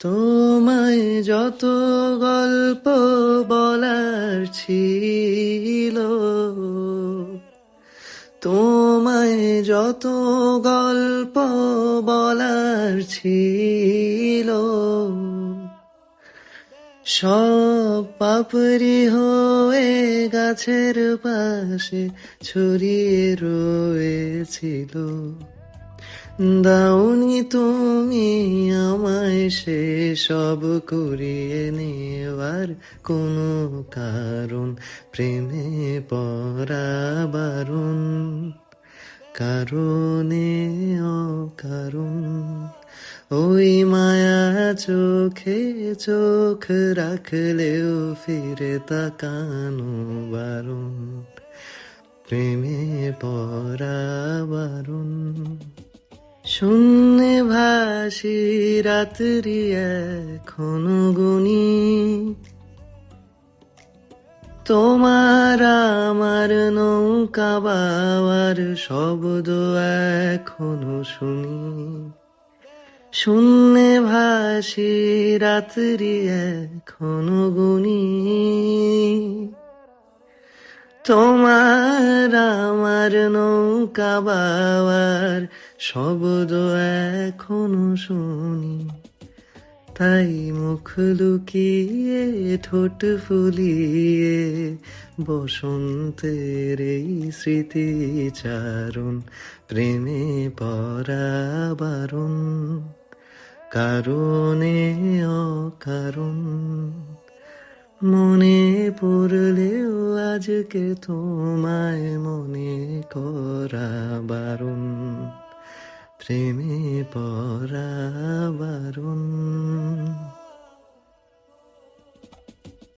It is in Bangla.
তোমায় যত গল্প বলার ছিল, তোমায় যত গল্প বলার ছিল, সব পাপড়ি হয়ে গাছের পাশে ছড়িয়ে রয়েছিল। দাওনি তুমি আমায় সে সব করিয়ে নেওয়ার কোনো কারণ, প্রেমে পড়া বারণ, কারণে অকারণ। ওই মায়া চোখে চোখ রাখলেও ফিরে তাকানো বারণ, প্রেমে পড়া বারণ। শূন্যে ভাসি রাত্রি এখনো গুনি, তোমার আমার নৌকা বাওয়ার শব্দ এখনো শুনি। শূন্যে ভাসি রাত্রি এখনো গুনি, তোমার আমার নৌকা বাওয়ার শব্দ এখনো শুনি। তাই মুখ লুকিয়ে ঠোঁট ফুলিয়ে বসন্তের এই স্মৃতিচারণ, প্রেমে পড়া বারণ, কারণে অকারণ। মনে পড়লেও আজকে তোমায় মনে করা বারণ, প্রেমে পড়া বারণ।